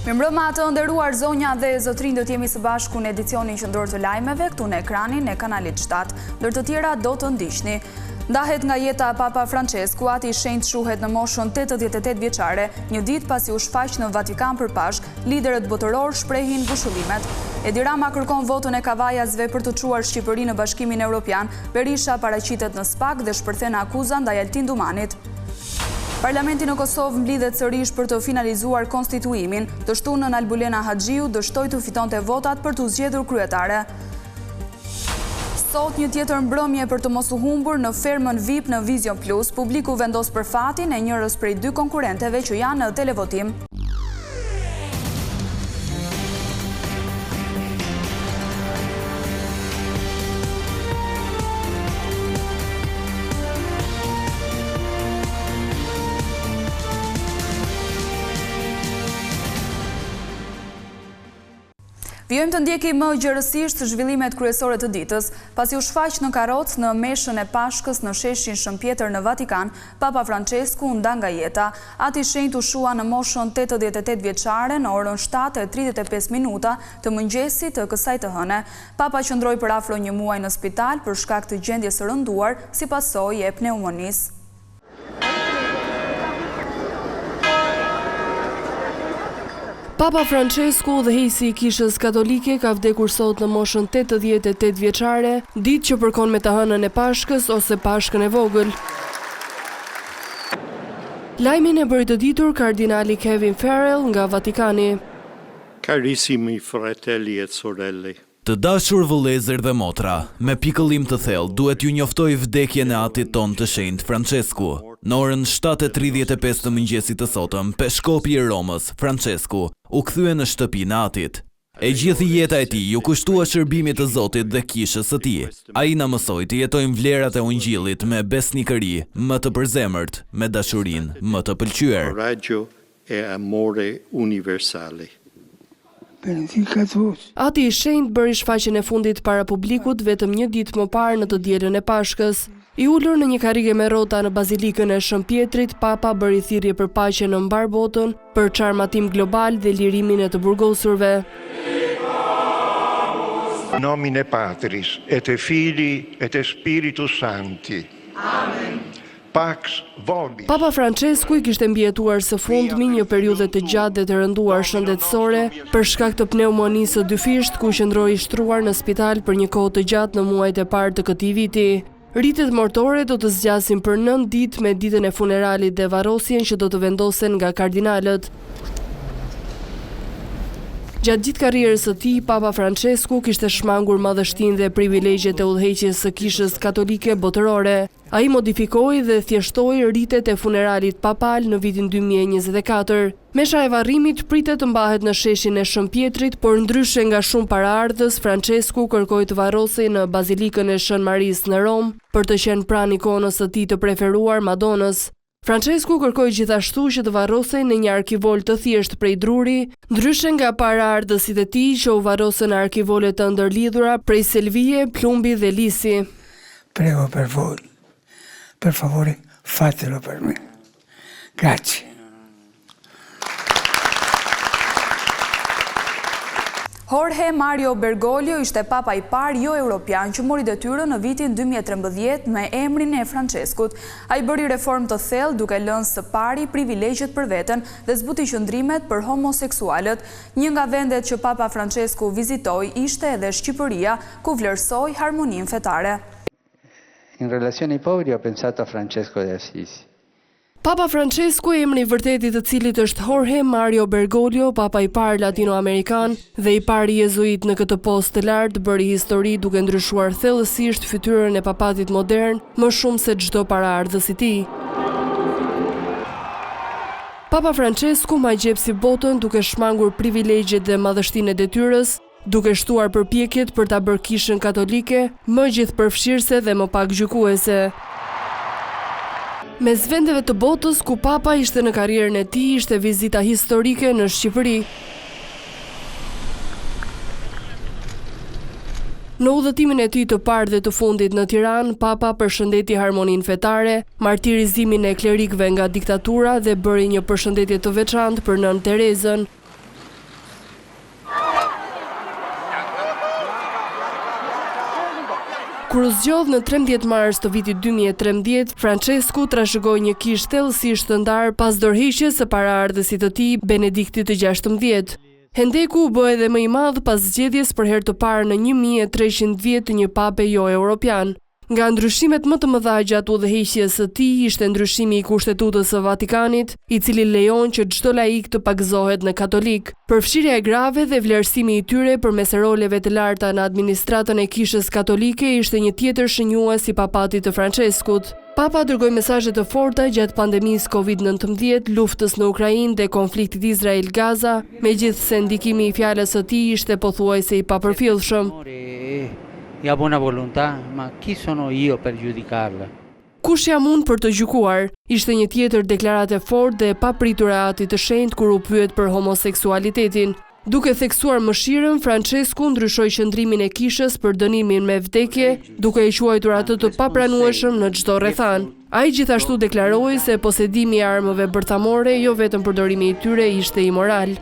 Mirëmbrëma të nderuar zonja dhe zotrinj, do të jemi së bashku në edicionin qendror të lajmeve këtu në ekranin e kanalit 7. Ndër të tjera do të ndiqni. Ndahet nga jeta Papa Francesku, ati i shenjtë shuhet në moshën 88 vjeçare, një ditë pasi u shfaq në Vatikan për Pashk, liderët botëror shprehin ngushëllimet. Edi Rama kërkon votën e kavajasve për të çuar Shqipërinë në Bashkimin Evropian. Berisha paraqitet në Spag dhe shpërthen akuza ndaj Altin Dumanit. Parlamenti në Kosovë mblidhet sërish për të finalizuar konstituimin. Dështunën Albulena Haxhiu dështoi të fitonte votat për të zgjedhur kryetare. Sot një tjetër mbrëmje për të mos u humbur në fermën VIP në Vision Plus. Publiku vendos për fatin e njërës prej 2 konkurrenteve që janë në televotim. Vjojmë të ndjekim më gjërësisht zhvillimet kryesore të ditës, pasi u shfaq në karrocë në meshën e Pashkës në sheshin Shën Pjetër në Vatikan, Papa Francesku nda nga jeta. Ati i shenjtë u shua në moshën 88 vjeçare në orën 7:35 të mëngjesit të kësaj të hëne. Papa qëndroi për afro një muaj në spital për shkak të gjendjes së rënduar si pasojë e pneumonisë. Papa Francesku, udhëheqësi i Kishës Katolike, ka vdekur sot në moshën 88 vjeçare, ditë që përkon me të hënën e Pashkës ose Pashkën e vogël. Lajmin e bëri të ditur kardinali Kevin Farrell nga Vatikani. Carissimi fratelli e sorelle. Të dashur vëllezër dhe motra, me pikëllim të thellë duhet ju njoftoj vdekjen e atit ton të shenjtë Francesku. Në orën 7:35 të mëngjesit të sotëm, peshkopi i Romës, Francesku, u kthye në shtëpinë e atit. E gjithë jeta e tij ju kushtua shërbimit të Zotit dhe kishës së tij. Ai na mësoi të jetojmë vlerat e Ungjillit me besnikëri, më të përzemërt, me dashurinë më të pëlqyer. Coraggio e amore universale. Ati i shenjtë bëri shfaqjen e fundit para publikut vetëm një ditë më parë në të dielën e Pashkës. I ulur në një karrige me rrota në Bazilikën e Shën Pjetrit, Papa bëri thirrje për paqe në mbar botën, për çarmatim global dhe lirimin e të burgosurve. Nomine Patris et Filii et Spiritus Sancti. Amen. Pax vobis. Papa Francesku i kishte mbijetuar së fundmi një periudhë të gjatë dhe të rënduar shëndetësore për shkak të pneumonisë së dyfisht, ku qëndroi i shtruar në spital për një kohë të gjatë në muajt e parë të këtij viti. Ritet mortore do të zgjasin për 9 ditë me ditën e funeralit dhe varrosjen që do të vendosen nga kardinalët. Gjatë gjithë karrierës së tij, Papa Francesku kishte shmangur madhështinë dhe privilegjet e udhëheqjes së Kishës Katolike botërore. Ai modifikoi dhe thjeshtoi ritet e funeralit papal në vitin 2024. Mesha e varrimit pritet të mbahet në sheshin e Shën Pjetrit, por ndryshe nga shumë paraardhës, Francesku kërkoi të varrosej në Bazilikën e Shën Marisë në Rom për të qenë pranë ikonës së tij të preferuar, Madonës. Francesku kërkoi gjithashtu që të varrosej në një arkivol të thjeshtë prej druri, ndryshe nga paraardhësit e tij që u varrosën në arkivole të ndërlidhura prej selvie, plumbi dhe lisi. Prego per favore, fatelo per me. Grazie. Jorge Mario Bergoglio ishte papa i parë jo europian që mori detyrën në vitin 2013 me emrin e Franceskut. Ai bëri reformë të thellë duke lënë së pari privilegjet për veten dhe zbuti qëndrimet për homoseksualët. Një nga vendet që Papa Francesku vizitoi ishte edhe Shqipëria, ku vlerësoi harmoninë fetare. In relazione ai poveri ho pensato a Francesco de Assisi. Papa Francesku, emri i vërtetit të cilit është Jorge Mario Bergoglio, papa i parë latinoamerikan dhe i pari jezuit në këtë post të lartë, bëri histori duke ndryshuar thellësisht fytyrën e papatit modern, më shumë se çdo paraardhës i tij. Papa Francesku ma gjepsi botën duke shmangur privilegjet dhe madhështinë e detyrës, duke shtuar përpjekjet për ta bërë Kishën Katolike më gjithëpërfshirëse dhe më pak gjykuese. Mes vendeve të botës ku Papa ishte në karrierën e tij ishte vizita historike në Shqipëri. Në udhëtimin e tij të parë dhe të fundit në Tiranë, Papa përshëndeti harmoninë fetare, martirizimin e klerikëve nga diktatura dhe bëri një përshëndetje të veçantë për Nën Terezën. Kur u zgjodh në 13 mars të vitit 2013, Francescu trashëgoi një kishë thellësisht të ndarë pas dorëheqjes së paraardhësit të tij, Benediktit të 16. Hendeku u bë edhe më i madh pas zgjedhjes për herë të parë në 1300 vjet të një pape jo europian. Nga ndryshimet më të mëdha gjatë udhëheqjes së tij ishte ndryshimi i Kushtetutës së Vatikanit, i cili lejon që çdo laik të pagëzohet në katolik. Përfshirja e grave dhe vlerësimi i tyre përmes roleve të larta në administratën e Kishës Katolike ishte një tjetër shënjues i papatit të Franceskut. Papa dërgoi mesazhe të forta gjatë pandemisë Covid-19, luftës në Ukrainë dhe konfliktit Izrael-Gaza, megjithse ndikimi i fjalës së tij ishte pothuajse i papërfillshëm. E ha buona volontà, ma chi sono io per giudicarla? Kush jam unë për të gjykuar? Ishte një tjetër deklaratë e fortë dhe e papritur e Atit të Shenjtë kur u pyet për homoseksualitetin. Duke theksuar mëshirën, Francescu ndryshoi qëndrimin e kishës për dënimin me vdekje, duke i quajtur atë të papranueshëm në çdo rrethan. Ai gjithashtu deklaroi se posedimi i armëve bërthamore, jo vetëm përdorimi i tyre, ishte imoral.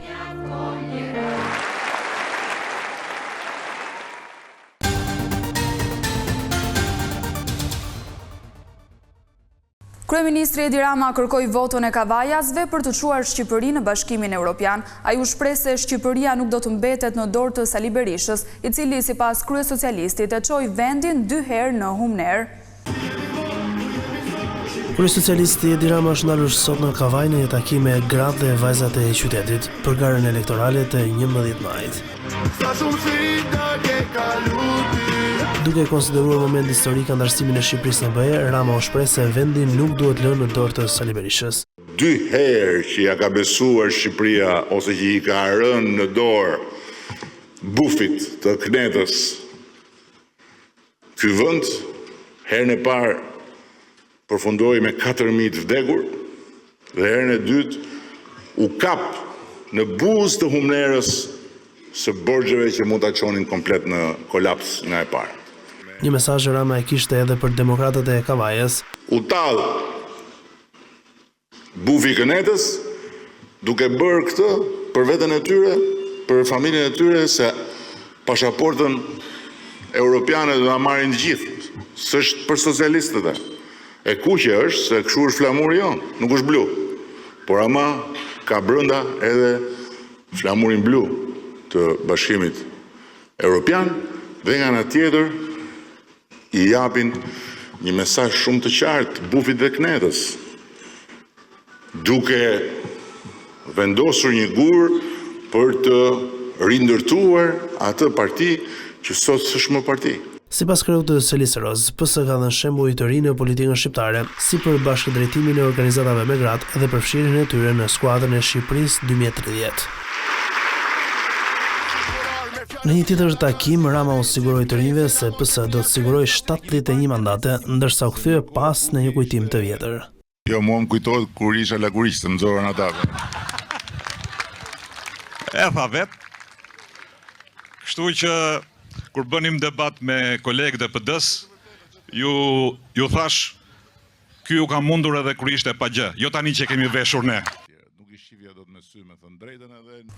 Kryeministri Edi Rama kërkoi votën e kavajasve për të çuar Shqipërinë në Bashkimin Evropian. Ai u shpreh se Shqipëria nuk do të mbetet në dorë të Sali Berishës, i cili sipas kryesocialistit e çoi vendin 2 herë në humner. Kryesocialisti Edi Rama është ndalur sot në Kavaj në një takim me gratë dhe vajzat e qytetit për garën elektorale të 11 majit. Duke konsideruar moment historik antarësimin e Shqipërisë në BE, Rama u shpreh se vendi nuk duhet lënë në dorë të Sali Berishës. 2 herë që ja ka besuar Shqipëria ose që i ka rënë në dorë bufit të Knetës ky vend, herën e parë përfundoi me 4.000 të vdekur dhe herën e dytë u kap në buzë të humnerës së borxheve që mund ta çonin komplet në kolaps nga e parë. Një mesazh Rama e kishte edhe për demokratët e Kavajës. U tall bufi Kënetës duke bërë këtë për veten e tyre, për familjen e tyre, se pasaportën europiane do ta marrin të gjithë. S'është për socialistët. E kuqe është se kështu është flamuri jon, nuk është blu. Por ama ka brenda edhe flamurin blu të Bashkimit Evropian dhe nga ana tjetër i japin një mesazh shumë të qartë bufit dhe Knetës, duke vendosur një gur për të rindërtuar atë parti që sot s'është më parti. Sipas kreut të Selis Roz, PS ka dhënë shembull të ri në politikën shqiptare, si për bashkëdrejtimin e organizatave me gratë dhe përfshirjen e tyre në skuadrën e Shqipërisë 2030. Në një tjetër takim, Rama u siguroi të rinjve se PS do të sigurojë 71 mandate, ndërsa u kthye pas në një kujtim të vjetër. Jo, mua më kujtohet kur isha lakurist, më nxorën ata. E tha vet. Kështu që kur bënim debat me kolegët e PD-s, ju thash, ky u ka mundur edhe kur ishte pa gjë, jo tani që kemi veshur ne.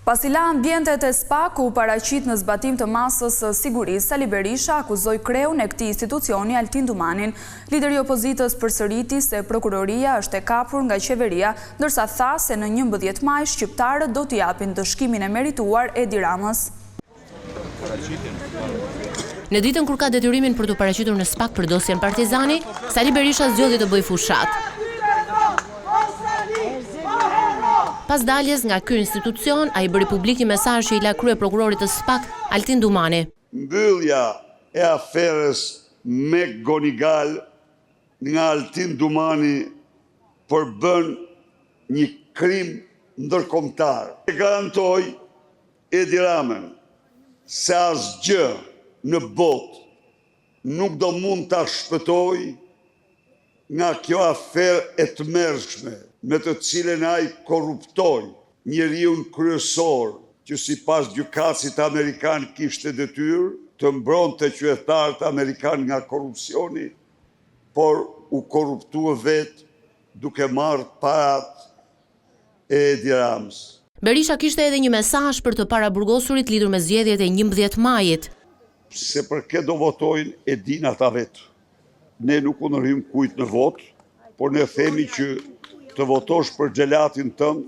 Pasi la ambientet e SPAK u paraqit në zbatim të masës së sigurisë, Sali Berisha akuzoi kreun e këtij institucioni Altin Dumanin. Lideri i opozitës përsëriti se prokuroria është e kapur nga qeveria, ndërsa tha se në 11 maj shqiptarët do t'i japin dëshkimin e merituar Edi Ramës. Në ditën kur ka detyrimin për të paraqitur në SPAK për dosjen Partizani, Sali Berisha zgjodhi të bëjë fushat. Pas daljes nga ky institucion, ai bëri publik një mesazh që i la krye prokurorit të SPAK, Altin Dumani. Mbyllja e aferës me Gonigal nga Altin Dumani përbën një krim ndërkombëtar. E garantoj Edi Ramën se asgjë në botë nuk do mund ta shpëtoj nga kjo aferë e tmerrshme, me të cilën ai korruptoi njeriun kryesor që sipas gjykatësit amerikan kishte detyrë të mbronte qytetarët amerikan nga korrupsioni, por u korruptua vetë duke marrë parat e Edi Ramës. Berisha kishte edhe një mesazh për të paraburgosurit lidhur me zgjedhjet e 11 majit. se për këtë do votojnë e din ata vetë. Ne nuk kundërhyjm kujt në votë, por ne themi që të votosh për xhelatin tënd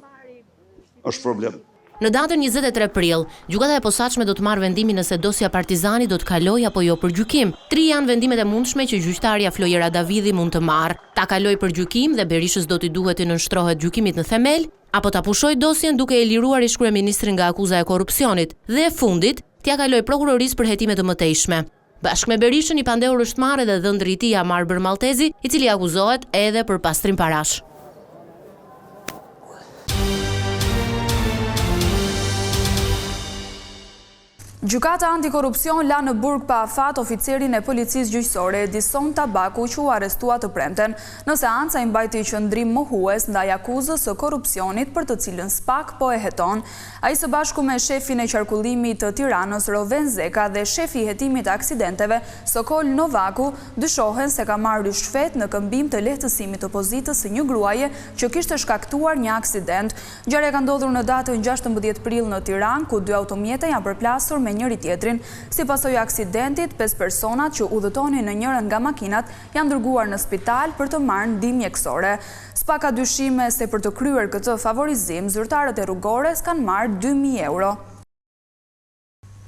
është problem. Në datën 23 prill, gjykata e posaçme do të marrë vendimin nëse dosja Partizani do të kalojë apo jo për gjykim. 3 janë vendimet e mundshme që gjyqtarja Flojera Davidi mund të marrë. Ta kalojë për gjykim dhe Berishës do t'i duhet të nënshtrohet gjykimit në themel, apo ta pushojë dosjen duke e liruar ish-kryeministrin nga akuza e korrupsionit dhe e fundit t'ia kalojë prokurorisë për hetime të mëtejshme. Bashkë me Berishën, i pandehur është marrë edhe dhëndri i tij Amar Bermaltezi, i cili akuzohet edhe për pastrim parash. Gjykata antikorrupsion la në burg pa afat oficerin e policisë gjyqësore Edison Tabaku që u arrestua të premten në seanca i mbajti qëndrim mohues ndaj akuzës së korrupsionit për të cilën SPAK po e heton. Ai së bashku me shefin e qarkullimit të Tiranës Roven Zeka dhe shefi i hetimit të aksidenteve Sokol Novaku dyshohen se ka marrë shfet në këmbim të lehtësimit opozitës së një gruaje që kishte shkaktuar një aksident. Ngjarja ka ndodhur në datën 16 prill në Tiranë, ku 2 automjete janë përplasur me njëri tjetrin. Si pasojë aksidentit, 5 personat që udhëtonin në njërin nga makinat janë dërguar në spital për të marrë ndihmë mjekësore. SPAK ka dyshime se për të kryer këtë favorizim, zyrtarët e rrugores kanë marrë 2.000 euro.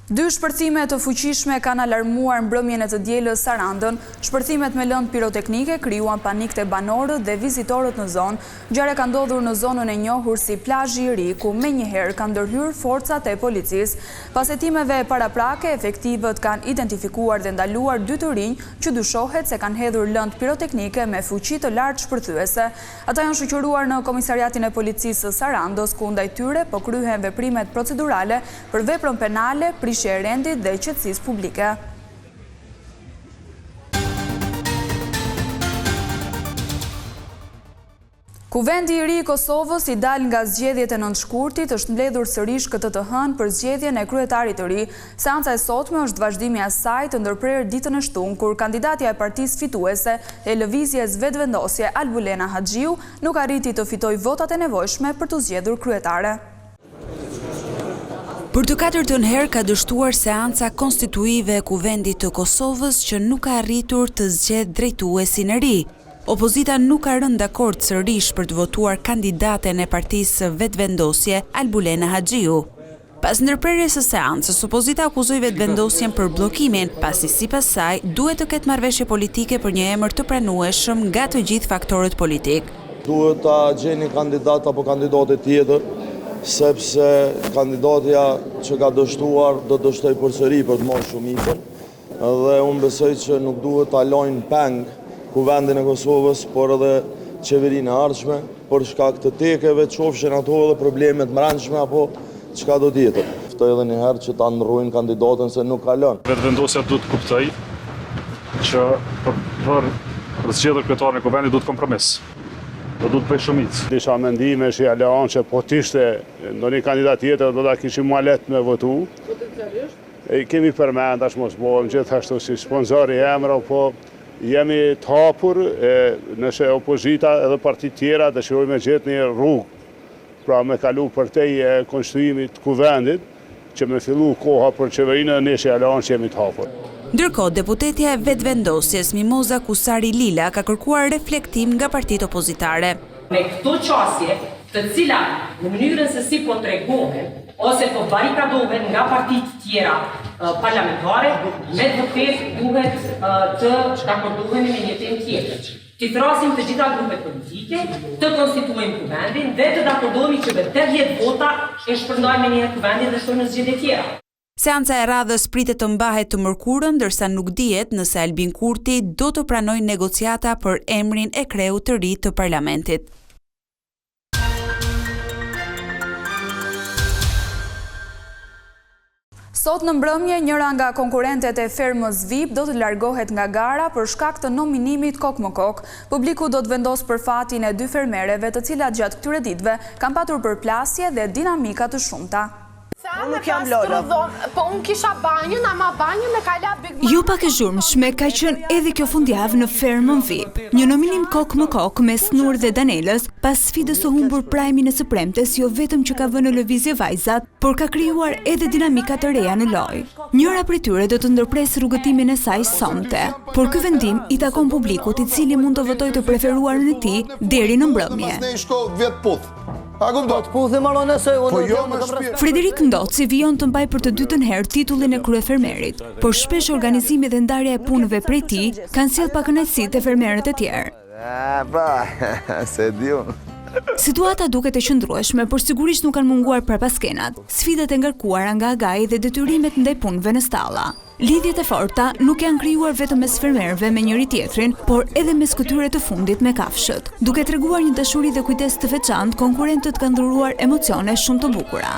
2 shpërthime të fuqishme kanë alarmuar mbrëmjen e të dielës Sarandën. Shpërthimet me lëndë piroteknike krijuan panik te banorët dhe vizitorët në zonë. Ngjarja ka ndodhur në zonën e njohur si Plazhi i Ri, ku menjëherë kanë ndërhyrë forcat e policisë. Pas hetimeve paraprake, efektivët kanë identifikuar dhe ndaluar 2 të rinj që dyshohet se kanë hedhur lëndë piroteknike me fuqi të lartë shpërthyese. Ata janë shoqëruar në komisariatin e policisë së Sarandos, ku ndaj tyre po kryhen veprimet procedurale për veprën penale, e rendit dhe qetësisë publike. Kuvendi i ri i Kosovës, i dal nga zgjedhjet e 9 shkurtit, është mbledhur sërish këtë të hënë për zgjedhjen e kryetarit të ri. Seanca e sotme është vazhdimi i asaj të ndërprerë ditën e shtunë, kur kandidatja e partisë fituese e lëvizjes Vetvendosje Albulena Haxhiu nuk arriti të fitojë votat e nevojshme për të zgjedhur kryetare. Për të 4-ën herë ka dështuar seanca konstituive e Kuvendit të Kosovës që nuk ka arritur të zgjedhë drejtuesin e ri. Opozita nuk ka rënë dakord sërish për të votuar kandidaten e partisë Vetvendosje Albulena Haxhiu. Pas ndërprerjes së seancës, opozita akuzoi Vetvendosjen për bllokimin, pasi sipas saj duhet të ketë marrëveshje politike për një emër të pranueshëm nga të gjithë faktorët politik. Duhet ta gjeni kandidat apo kandidate tjetër, sepse kandidatja që ka dështuar do dështoj përsëri për të marrë shumicën, dhe unë besoj që nuk duhet ta lajnë peng Kuvendin e Kosovës, por edhe qeverinë e ardhshme, për shkak të tekeve, qofshin ato edhe problemet mbrëmshme apo çka do tjetër. Ftoj edhe një herë që ta ndrojnë kandidatën se nuk ka lënë. Vetvendosja duhet të kuptoj që për zgjedhur kryetarin e Kuvendit duhet kompromis. Do të bëj shumicë. Disa mendime që janë që po t'ishte ndonjë kandidat tjetër do ta kishim më lehtë me votu. Potencialisht. Kemi përmend tash mos bëhem gjithashtu si sponsori emra, po jemi të hapur nëse opozita edhe partit tjera dëshirojnë me gjetë një rrugë. Pra me kalu përtej konstituimit të Kuvendit, që me fillu koha për qeverinë ne që jemi të hapur. Ndërkohë, deputetja e Vetvendosjes Mimoza Kusari Lila ka kërkuar reflektim nga partitë opozitare. Me këto qasje, të cilat në mënyrën se si po tregohen ose po barikadohen nga partitë tjera parlamentare, me të vërtet duhet të raportohemi me një temë tjetër. Të thrasim të gjitha grupet politike, të konstituojmë Kuvendin dhe të dakordohemi që me 80 vota e shpërndajmë një Kuvendin dhe shtojmë në zgjedhje tjera. Seanca e radhës pritet të mbahet të mërkurën, ndërsa nuk dihet nëse Albin Kurti do të pranojë negociata për emrin e kreut të ri të parlamentit. Sot në mbrëmje, njëra nga konkurentet e fermës VIP do të largohet nga gara për shkak të nominimit kok më kok. Publiku do të vendos për fatin e 2 fermereve, të cilat gjatë këtyre ditëve kanë patur përplasje dhe dinamika të shumta. Unë nuk jam Lola. Po unë kisha banjën, ama banjën e kala Big Mama. Jo pak e zhurmshme ka qenë edhe kjo fundjavë në Fermën VIP. Një nominim kokë më kokë mes Nur dhe Danelës, pas sfidës së humbur Prajmin e së premtes, jo vetëm që ka vënë në lëvizje vajzat, por ka krijuar edhe dinamika të reja në lojë. Njëra prej tyre do të ndërpresë rrugëtimin e saj sonte, por ky vendim i takon publikut, i cili mund të votojë të preferuarin e tij deri në mbrëmje. Frederik Ndoci vijon të mbaj për të dytën herë titullin e kryefermerit, por shpesh organizimi dhe ndarja e punëve prej tij kanë sjell pa kënaqësi te fermerët e tjerë. Situata duket e qëndrueshme, por sigurisht nuk kanë munguar prapaskenat, sfidat e ngarkuara nga agaj dhe detyrimet ndaj punëve në stalla. Lidhjet e forta nuk janë krijuar vetëm mes fermerëve me njëri tjetrin, por edhe mes këtyre të fundit me kafshët. Duke treguar një dashuri dhe kujdes të veçantë, konkurrentët kanë dhuruar emocione shumë të bukura.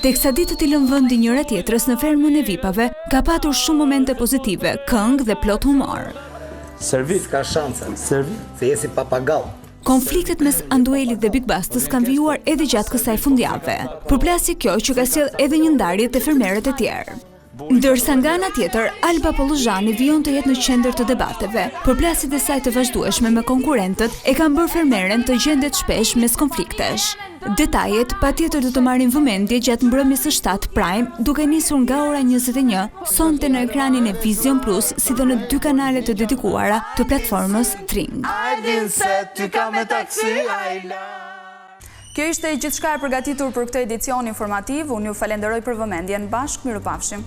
Teksa ditët i lënë vendi njëra tjetrës në fermën e vipave, ka patur shumë momente pozitive, këngë dhe plot humor. Servit ka shanse, se jesi papagall. Konfliktet mes Anduelit dhe Big Bastës kanë vijuar edhe gjatë kësaj fundjave. Përplasje kjo që ka sjell edhe një ndarje te fermerët e tjerë. Ndërsa nga ana tjetër, Alba Polluzhani vijon të jetë në qendër të debateve. Përplasjet e saj të vazhdueshme me konkurrentët e kanë bërë fermeren të gjendet shpesh mes konfliktesh. Detajet patjetër do të marrin vëmendje gjatë mbrëmjes së 7 Prime, duke nisur nga ora 21 sonte në ekranin e Vision Plus, si dhe në 2 kanale të dedikuara të platformës Tring. Kjo ishte gjithçka e përgatitur për këtë edicion informativ. Unë ju falenderoj për vëmendjen. Bashkë, mirupafshim.